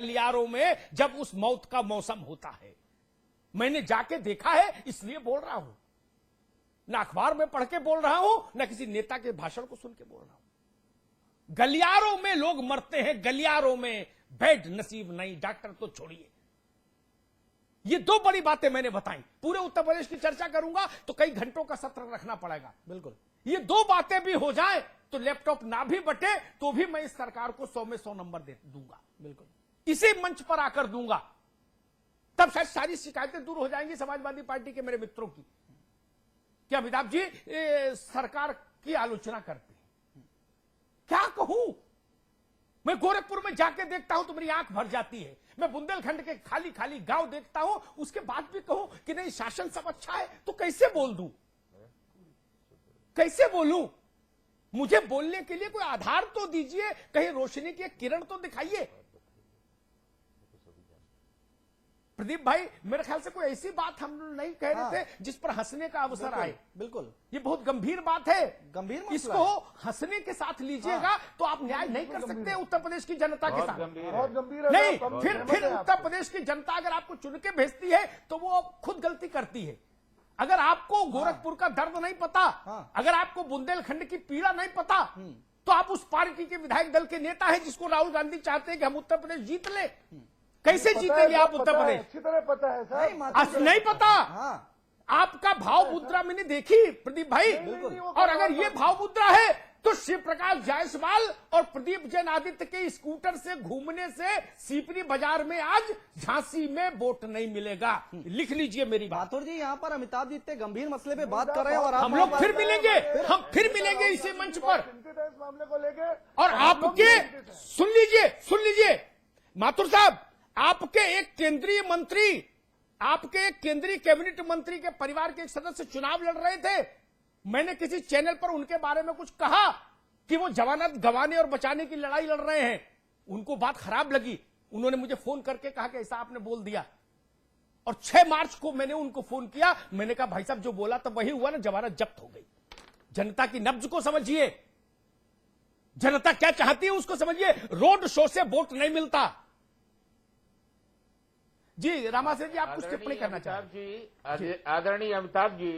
गलियारों में जब उस मौत का मौसम होता है। मैंने जाके देखा है, इसलिए बोल रहा हूं। ना अखबार में पढ़ के बोल रहा हूं, ना किसी नेता के भाषण को सुन के बोल रहा हूं। गलियारों में लोग मरते हैं, गलियारों में। बेड नसीब नहीं, डॉक्टर तो छोड़िए। ये दो बड़ी बातें मैंने बताई। पूरे उत्तर प्रदेश की चर्चा करूंगा तो कई घंटों का सत्र रखना पड़ेगा। बिल्कुल, ये दो बातें भी हो जाए तो लैपटॉप ना भी बटे तो भी मैं इस सरकार को 100 में 100 नंबर दे दूंगा। बिल्कुल इसी मंच पर आकर दूंगा, तब शायद सारी शिकायतें दूर हो जाएंगी समाजवादी पार्टी के मेरे मित्रों की। कि अमिताभ जी सरकार की आलोचना करते हैं। क्या कहूं? मैं गोरखपुर में जाके देखता हूं तो मेरी आंख भर जाती है। मैं बुंदेलखंड के खाली खाली गांव देखता हूं, उसके बाद भी कहूं कि नहीं शासन सब अच्छा है, तो कैसे बोल दूं? कैसे बोलूं? मुझे बोलने के लिए कोई आधार तो दीजिए, कहीं रोशनी की एक किरण तो दिखाइए। प्रदीप भाई, मेरे ख्याल से कोई ऐसी बात हम नहीं कह रहे थे जिस पर हंसने का अवसर आए। बिल्कुल, ये बहुत गंभीर बात है, गंभीर मसला इसको है। हंसने के साथ लीजिएगा तो आप न्याय नहीं कर सकते उत्तर प्रदेश की जनता के साथ। बहुत गंभीर है। नहीं, फिर उत्तर प्रदेश की जनता अगर आपको चुन के भेजती है तो वो खुद गलती करती है। अगर आपको गोरखपुर का दर्द नहीं पता, अगर आपको बुंदेलखंड की पीड़ा नहीं पता, तो आप उस पार्टी के विधायक दल के नेता हैं जिसको राहुल गांधी चाहते हैं कि हम उत्तर प्रदेश जीत ले। कैसे जीतेंगे आप उत्तर प्रदेश? अच्छी तरह पता है सर। नहीं पता। आपका भाव मुद्रा मैंने देखी प्रदीप भाई, और अगर ये भाव मुद्रा है तो शिव प्रकाश जायसवाल और प्रदीप जैन आदित्य के स्कूटर से घूमने से सीपरी बाजार में आज झांसी में वोट नहीं मिलेगा। लिख लीजिए मेरी बात। माथुर जी, यहाँ पर अमिताभ जी इतने गंभीर मसले पे बात कर रहे हैं और आप हम लोग फिर मिलेंगे, हम फिर मिलेंगे इसी मंच पर। चिंतित है इस मामले को लेकर। और आपके सुन लीजिए माथुर साहब, आपके एक केंद्रीय मंत्री, आपके एक केंद्रीय कैबिनेट मंत्री के परिवार के एक सदस्य चुनाव लड़ रहे थे। मैंने किसी चैनल पर उनके बारे में कुछ कहा कि वो जमानत गंवाने और बचाने की लड़ाई लड़ रहे हैं। उनको बात खराब लगी, उन्होंने मुझे फोन करके कहा कि ऐसा आपने बोल दिया। और 6 मार्च को मैंने उनको फोन किया, मैंने कहा भाई साहब जो बोला तो वही हुआ ना, जमानत जब्त हो गई। जनता की नब्ज को समझिए, जनता क्या चाहती है उसको समझिए। रोड शो से वोट नहीं मिलता। जी रामाशय जी, आप कुछ टिप्पणी करना चाहते जी? आदरणीय अमिताभ जी,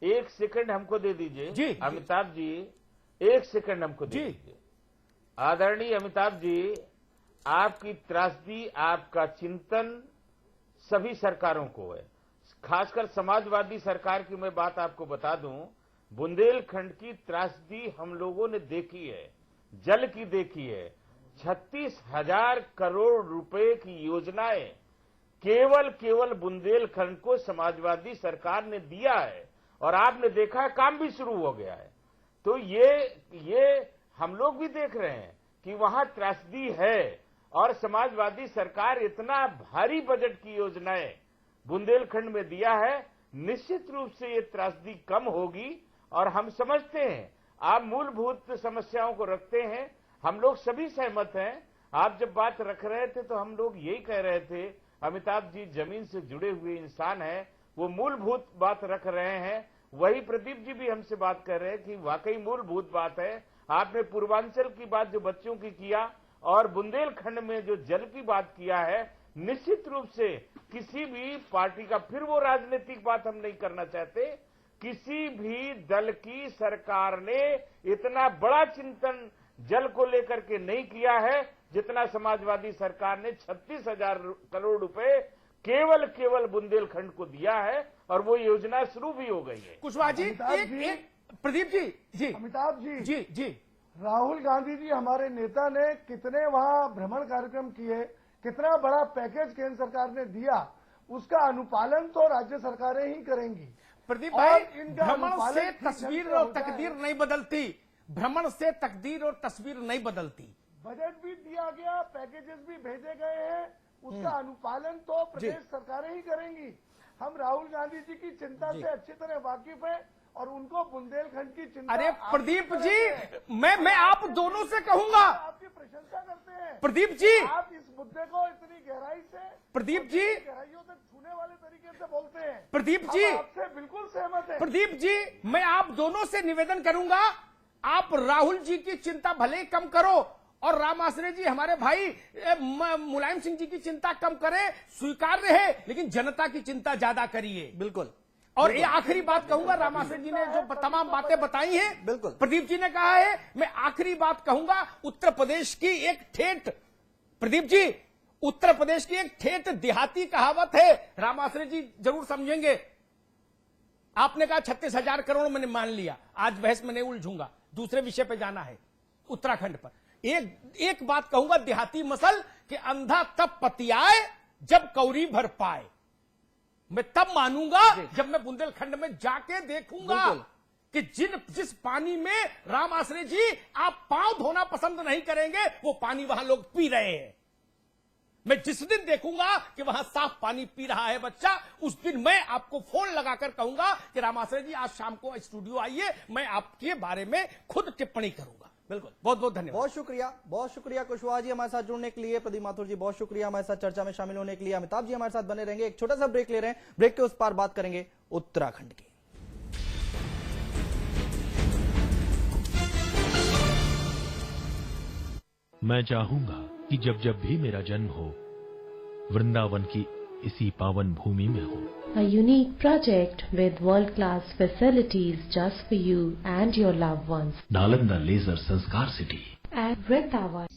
1 सेकंड हमको दे दीजिए। जी अमिताभ जी 1 सेकंड हमको दे दीजिए। आदरणीय अमिताभ जी, आपकी त्रासदी, आपका चिंतन सभी सरकारों को है, खासकर समाजवादी सरकार की मैं बात आपको बता दूं। बुंदेलखंड की त्रासदी हम लोगों ने देखी है, जल की देखी है। 36,000 करोड़ रुपए की योजनाएं केवल बुंदेलखंड को समाजवादी सरकार ने दिया है, और आपने देखा है काम भी शुरू हो गया है। तो ये हम लोग भी देख रहे हैं कि वहां त्रासदी है, और समाजवादी सरकार इतना भारी बजट की योजनाएं बुंदेलखंड में दिया है। निश्चित रूप से ये त्रासदी कम होगी, और हम समझते हैं आप मूलभूत समस्याओं को रखते हैं, हम लोग सभी सहमत हैं। आप जब बात रख रहे थे तो हम लोग यही कह रहे थे, अमिताभ जी जमीन से जुड़े हुए इंसान हैं, वो मूलभूत बात रख रहे हैं। वही प्रदीप जी भी हमसे बात कर रहे हैं कि वाकई मूलभूत बात है। आपने पूर्वांचल की बात जो बच्चों की किया, और बुंदेलखंड में जो जल की बात किया है, निश्चित रूप से किसी भी पार्टी का, फिर वो राजनीतिक बात हम नहीं करना चाहते, किसी भी दल की सरकार ने इतना बड़ा चिंतन जल को लेकर के नहीं किया है जितना समाजवादी सरकार ने 36,000 करोड़ रुपए केवल बुंदेलखंड को दिया है, और वो योजना शुरू भी हो गई है। कुशवाहा जी, एक प्रदीप जी अमिताभ जी राहुल गांधी जी हमारे नेता ने कितने वहां भ्रमण कार्यक्रम किए, कितना बड़ा पैकेज केंद्र सरकार ने दिया, उसका अनुपालन तो राज्य सरकारें ही करेंगी। प्रदीप भाई, भ्रमण से तस्वीर और तकदीर नहीं बदलती, भ्रमण से तकदीर और तस्वीर नहीं बदलती। बजट भी दिया गया, पैकेजेस भी भेजे गए हैं, उसका अनुपालन तो प्रदेश सरकारें ही करेंगी। हम राहुल गांधी जी की चिंता से अच्छी तरह वाकिफ हैं, और उनको बुंदेलखंड की चिंता। अरे प्रदीप जी, मैं आप दोनों से कहूंगा, आपकी प्रशंसा करते हैं प्रदीप जी। आप इस मुद्दे को इतनी गहराई से, प्रदीप जी, गहराइयों तक छूने वाले तरीके से बोलते हैं। प्रदीप जी, आपसे बिल्कुल सहमत है। प्रदीप जी, मैं आप दोनों से निवेदन करूंगा, आप राहुल जी की चिंता भले ही कम करो, और राम आश्रय जी हमारे भाई मुलायम सिंह जी की चिंता कम करे, स्वीकार्य है, लेकिन जनता की चिंता ज्यादा करिए। बिल्कुल। और ये आखिरी बात कहूंगा, राम आश्रय जी ने जो तमाम बातें बताई हैं, बिल्कुल। प्रदीप जी ने कहा है, मैं आखिरी बात कहूंगा, उत्तर प्रदेश की एक ठेठ, प्रदीप जी, उत्तर प्रदेश की एक ठेठ देहाती कहावत है, राम आश्रय जी जरूर समझेंगे। आपने कहा 36,000 करोड़, मैंने मान लिया, आज बहस में नहीं उलझूंगा, दूसरे विषय पे जाना है, उत्तराखंड पर। एक बात कहूंगा देहाती मसल कि अंधा तब पतियाए जब कौरी भर पाए। मैं तब मानूंगा जब मैं बुंदेलखंड में जाके देखूंगा कि जिस पानी में राम आश्रय जी आप पांव धोना पसंद नहीं करेंगे, वो पानी वहां लोग पी रहे हैं। मैं जिस दिन देखूंगा कि वहां साफ पानी पी रहा है बच्चा, उस दिन मैं आपको फोन लगाकर कहूंगा कि राम आश्रय जी आज शाम को स्टूडियो आइए, मैं आपके बारे में खुद टिप्पणी करूंगा। बिल्कुल। बहुत बहुत धन्यवाद। बहुत शुक्रिया कुशवाहा जी हमारे साथ जुड़ने के लिए। प्रदीप माथुर जी बहुत शुक्रिया हमारे साथ चर्चा में शामिल होने के लिए। अमिताभ जी हमारे साथ बने रहेंगे। एक छोटा सा ब्रेक ले रहे हैं, ब्रेक के उस पार बात करेंगे उत्तराखंड की। मैं चाहूंगा कि जब जब भी मेरा जन्म हो, वृंदावन की इसी पावन भूमि में हो। A unique project with world-class facilities just for you and your loved ones. Nalanda Leisure Sanskar City At Vrindavan.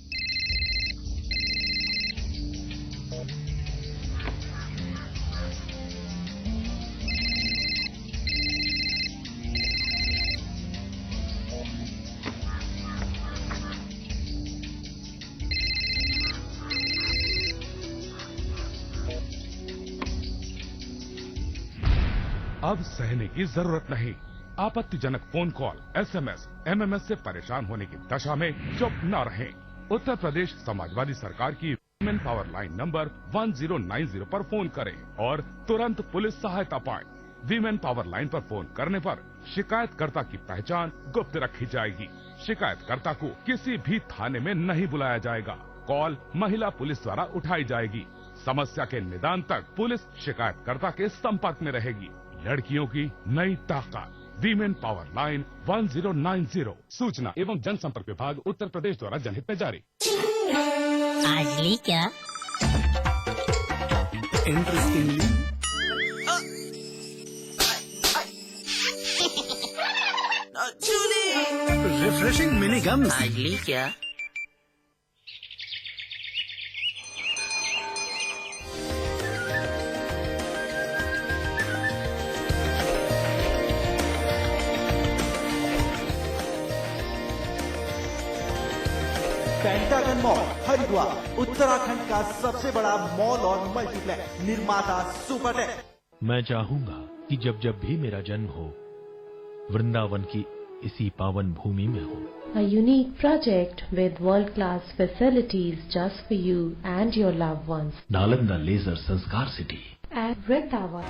अब सहने की जरूरत नहीं। आपत्तिजनक फोन कॉल, SMS, MMS से परेशान होने की दशा में चुप न रहें। उत्तर प्रदेश समाजवादी सरकार की वीमेन पावर लाइन नंबर 1090 पर फोन करें और तुरंत पुलिस सहायता पाएं। वीमेन पावर लाइन पर फोन करने पर शिकायतकर्ता की पहचान गुप्त रखी जाएगी। शिकायतकर्ता को किसी भी थाने में नहीं बुलाया जाएगा। कॉल महिला पुलिस द्वारा उठाई जाएगी। समस्या के निदान तक पुलिस शिकायतकर्ता के संपर्क में रहेगी। लड़कियों की नई ताकत, वीमेन पावर लाइन 1090। सूचना एवं जनसंपर्क विभाग उत्तर प्रदेश द्वारा जनहित में जारी। आज ली क्या? Interestingly refreshing mini gums. आज ली क्या? पेंटागन मॉल हरिद्वार उत्तराखंड का सबसे बड़ा मॉल और मल्टीप्लेक्स निर्माता सुपरटेक। मैं चाहूंगा कि जब जब भी मेरा जन्म हो, वृंदावन की इसी पावन भूमि में हो। A unique project with world-class facilities just for you and your loved ones. Nalanda Leisure Sanskar City At Vrindavan.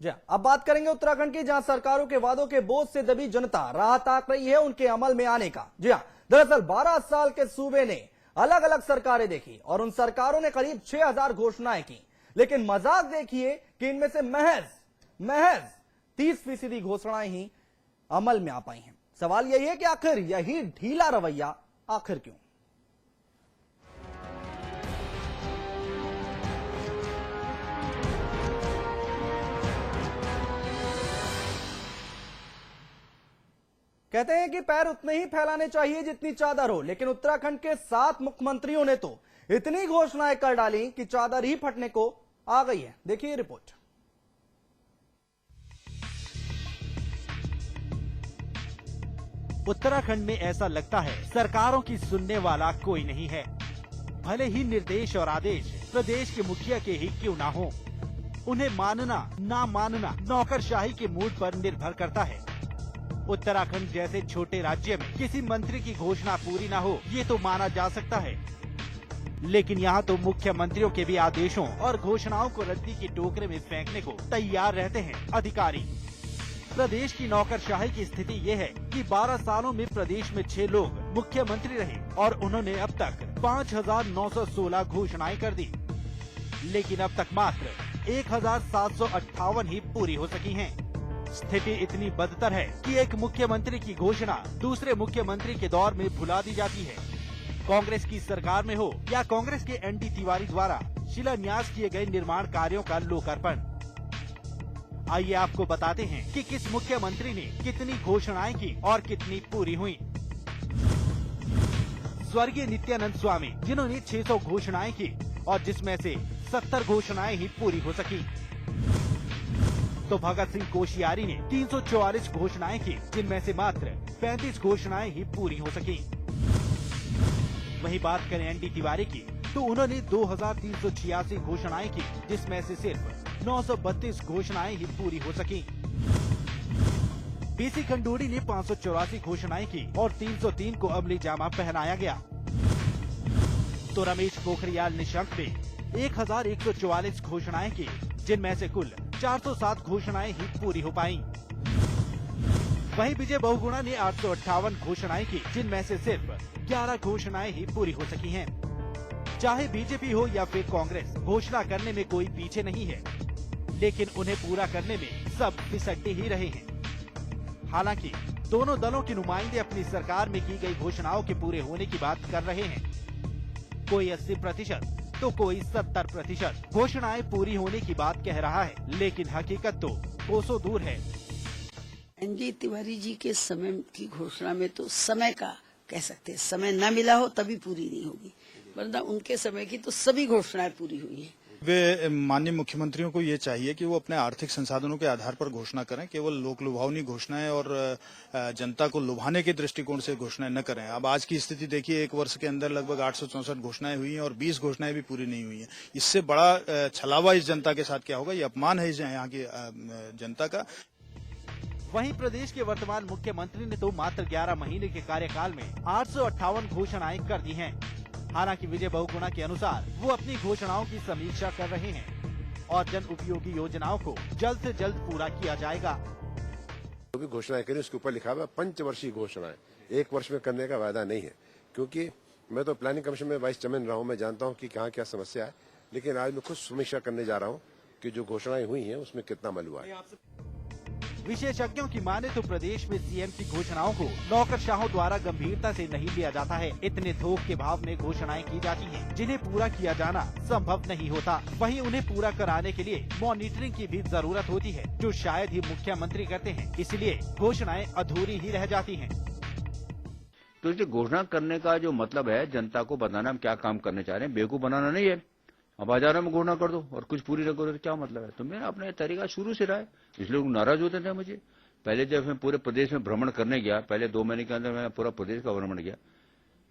जी अब बात करेंगे उत्तराखंड की, जहां सरकारों के वादों के बोझ से दबी जनता राह ताक रही है उनके अमल में आने का। जी हाँ, दरअसल 12 साल के सूबे ने अलग अलग सरकारें देखी और उन सरकारों ने करीब 6000 घोषणाएं की, लेकिन मजाक देखिए कि इनमें से महज 30% घोषणाएं ही अमल में आ पाई हैं। सवाल यही है कि आखिर यही ढीला रवैया आखिर क्यों? कहते हैं कि पैर उतने ही फैलाने चाहिए जितनी चादर हो, लेकिन उत्तराखंड के 7 मुख्यमंत्रियों ने तो इतनी घोषणाएं कर डाली कि चादर ही फटने को आ गई है। देखिए रिपोर्ट। उत्तराखंड में ऐसा लगता है सरकारों की सुनने वाला कोई नहीं है। भले ही निर्देश और आदेश प्रदेश के मुखिया के ही क्यों ना हो, उन्हें मानना ना मानना नौकरशाही के मूड पर निर्भर करता है। उत्तराखंड जैसे छोटे राज्य में किसी मंत्री की घोषणा पूरी ना हो ये तो माना जा सकता है, लेकिन यहाँ तो मुख्यमंत्रियों के भी आदेशों और घोषणाओं को रद्दी के टोकरे में फेंकने को तैयार रहते हैं अधिकारी। प्रदेश की नौकरशाही की स्थिति ये है कि 12 सालों में प्रदेश में 6 लोग मुख्यमंत्री रहे और उन्होंने अब तक 5916 घोषणाएं कर दी, लेकिन अब तक मात्र 1758 ही पूरी हो सकी हैं। स्थिति इतनी बदतर है कि एक मुख्यमंत्री की घोषणा दूसरे मुख्यमंत्री के दौर में भुला दी जाती है। कांग्रेस की सरकार में हो या कांग्रेस के एनडी तिवारी द्वारा शिलान्यास किए गए निर्माण कार्यों का लोकार्पण। आइए आपको बताते हैं कि किस मुख्यमंत्री ने कितनी घोषणाएं की और कितनी पूरी हुई। स्वर्गीय नित्यानंद स्वामी, जिन्होंने 600 घोषणाएं की और जिसमें से 70 घोषणाएं ही पूरी हो सकी। तो भगत सिंह कोश्यारी ने 344 घोषणाएं की, जिनमें से मात्र 35 घोषणाएं ही पूरी हो सकी। वहीं बात करें एनडी तिवारी की, तो उन्होंने 2386 घोषणाएं की, जिसमें से सिर्फ 932 घोषणाएं ही पूरी हो सकी। पीसी खंडूड़ी ने 584 घोषणाएं की और 303 को अमली जामा पहनाया गया। तो रमेश पोखरियाल निशंक ने 1144 घोषणाएं की, जिनमें से कुल 407 घोषणाएं ही पूरी हो पाईं। वहीं विजय बहुगुणा ने 858 घोषणाएं की, जिनमें से सिर्फ 11 घोषणाएं ही पूरी हो सकी हैं। चाहे बीजेपी हो या फिर कांग्रेस, घोषणा करने में कोई पीछे नहीं है, लेकिन उन्हें पूरा करने में सब फिसलते ही रहे हैं। हालांकि दोनों दलों के नुमाइंदे अपनी सरकार में की गई घोषणाओं के पूरे होने की बात कर रहे हैं। कोई 80% तो कोई 70% घोषणाएं पूरी होने की बात कह रहा है, लेकिन हकीकत तो कोसों दूर है। एनडी तिवारी जी के समय की घोषणा में तो समय का कह सकते हैं, समय न मिला हो तभी पूरी नहीं होगी, वरना उनके समय की तो सभी घोषणाएं पूरी हुई हैं। वे माननीय मुख्यमंत्रियों को ये चाहिए कि वो अपने आर्थिक संसाधनों के आधार पर घोषणा करें, केवल लोक लुभावनी घोषणाएं और जनता को लुभाने के दृष्टिकोण से घोषणाएं न करें। अब आज की स्थिति देखिए, 1 वर्ष के अंदर लगभग 864 घोषणाएं हुई हैं और 20 घोषणाएं भी पूरी नहीं हुई हैं। इससे बड़ा छलावा इस जनता के साथ क्या होगा, ये अपमान है यहाँ की जनता का। वहीं प्रदेश के वर्तमान मुख्यमंत्री ने तो मात्र 11 महीने के कार्यकाल में 858 घोषणाएं कर दी हैं। हालांकि विजय बहुगुणा के अनुसार वो अपनी घोषणाओं की समीक्षा कर रहे हैं और जन उपयोगी योजनाओं को जल्द से जल्द पूरा किया जाएगा। जो भी घोषणाएं करी उसके ऊपर लिखा हुआ पंचवर्षीय घोषणाएं, 1 वर्ष में करने का वायदा नहीं है, क्योंकि मैं तो प्लानिंग कमीशन में वाइस चेयरमैन रहा हूं, मैं जानता हूं कि कहां क्या समस्या है, लेकिन आज मैं खुद समीक्षा करने जा रहा हूं कि जो घोषणाएं हुई हैं उसमें कितना अमल हुआ है। विशेषज्ञों की माने तो प्रदेश में सीएम की घोषणाओं को नौकरशाहों द्वारा गंभीरता से नहीं लिया जाता है। इतने थोक के भाव में घोषणाएं की जाती हैं, जिन्हें पूरा किया जाना संभव नहीं होता। वहीं उन्हें पूरा कराने के लिए मॉनिटरिंग की भी जरूरत होती है, जो शायद ही मुख्यमंत्री करते हैं, इसलिए घोषणाएं अधूरी ही रह जाती हैं। तो ये घोषणा करने का जो मतलब है, जनता को बताना हम क्या काम करने चाह रहे हैं, बेवकूफ बनाना नहीं है। अब हजारों में घोषणा कर दो और कुछ पूरी न करो तो क्या मतलब है। तो मेरा अपने तरीका शुरू से रहा है, इसलिए लोग नाराज होते थे मुझे। पहले जब मैं पूरे प्रदेश में भ्रमण करने गया, पहले 2 महीने के अंदर मैं पूरा प्रदेश का भ्रमण किया,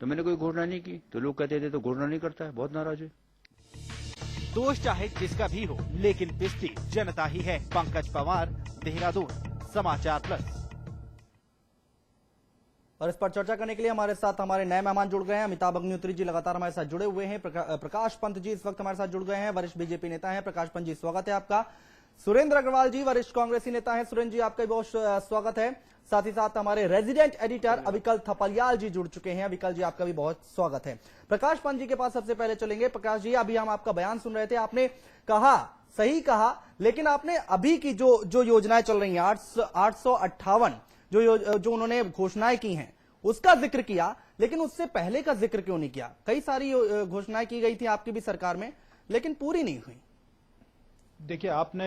तो मैंने कोई घोषणा नहीं की, तो लोग कहते थे तो घोषणा नहीं करता है, बहुत नाराज हुए। दोष चाहे जिसका भी हो, लेकिन पिसती जनता ही है। पंकज पवार, देहरादून, समाचार प्लस। और इस पर चर्चा करने के लिए हमारे साथ हमारे नए मेहमान जुड़ गए हैं। अमिताभ अग्निहोत्री जी लगातार हमारे साथ जुड़े हुए हैं। प्रकाश पंत जी इस वक्त हमारे साथ जुड़ गए हैं, वरिष्ठ बीजेपी नेता हैं। प्रकाश पंत जी, स्वागत है आपका। सुरेंद्र अग्रवाल जी, वरिष्ठ कांग्रेसी नेता हैं। सुरेंद्र जी, आपका भी बहुत स्वागत है। साथ ही साथ हमारे रेजिडेंट एडिटर अविकल थपलियाल जी जुड़ चुके हैं। अविकल जी, आपका भी बहुत स्वागत है। प्रकाश पंत जी के पास सबसे पहले चलेंगे। प्रकाश जी, अभी हम आपका बयान सुन रहे थे, आपने कहा, सही कहा, लेकिन आपने अभी की जो योजनाएं चल रही हैं, 858 जो उन्होंने घोषणाएं की हैं उसका जिक्र किया, लेकिन उससे पहले का जिक्र क्यों नहीं किया? कई सारी घोषणाएं की गई थी आपकी भी सरकार में, लेकिन पूरी नहीं हुई। देखिए, आपने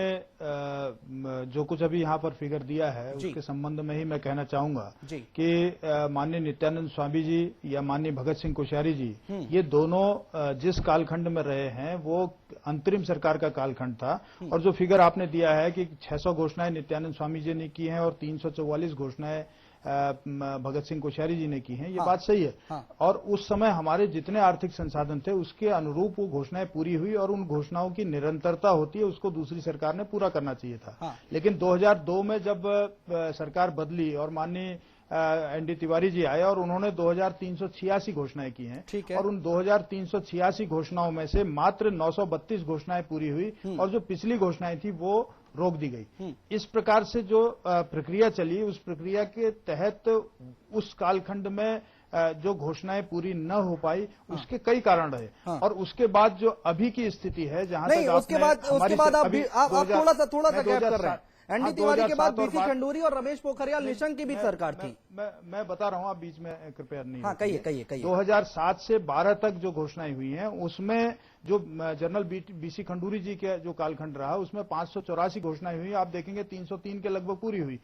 जो कुछ अभी यहाँ पर फिगर दिया है उसके संबंध में ही मैं कहना चाहूंगा कि माननीय नित्यानंद स्वामी जी या माननीय भगत सिंह कोश्यारी जी, ये दोनों जिस कालखंड में रहे हैं वो अंतरिम सरकार का कालखंड था। और जो फिगर आपने दिया है कि 600 घोषणाएं नित्यानंद स्वामी जी ने की हैं और 344 घोषणाएं भगत सिंह कोश्यारी जी ने की हैं, ये बात सही है। और उस समय हमारे जितने आर्थिक संसाधन थे उसके अनुरूप वो घोषणाएं पूरी हुई और उन घोषणाओं की निरंतरता होती है, उसको दूसरी सरकार ने पूरा करना चाहिए था। लेकिन 2002 में जब सरकार बदली और माननीय एनडी तिवारी जी आए और उन्होंने 2386 घोषणाएं की हैं, और उन 2386 घोषणाओं में से मात्र 932 घोषणाएं पूरी हुई और जो पिछली घोषणाएं थी वो रोक दी गई। इस प्रकार से जो प्रक्रिया चली, उस प्रक्रिया के तहत उस कालखंड में जो घोषणाएं पूरी न हो पाई उसके कई कारण रहे। और उसके बाद जो अभी की स्थिति है, जहां नहीं, तक उसके बाद आप थोड़ा सा गैप कर रहे हैं। एनडी तिवारी के बाद बीसी खंडूरी और रमेश पोखरियाल निशंक की भी सरकार थी। मैं बता रहा हूं, आप बीच में कृपया नहीं। हाँ, कहिए। 2007 से 12 तक जो घोषणाएं हुई हैं उसमें जो जनरल बीसी खंडूरी जी के जो कालखंड रहा उसमें 584 घोषणाएं हुई। आप देखेंगे 303 के लगभग पूरी हुई।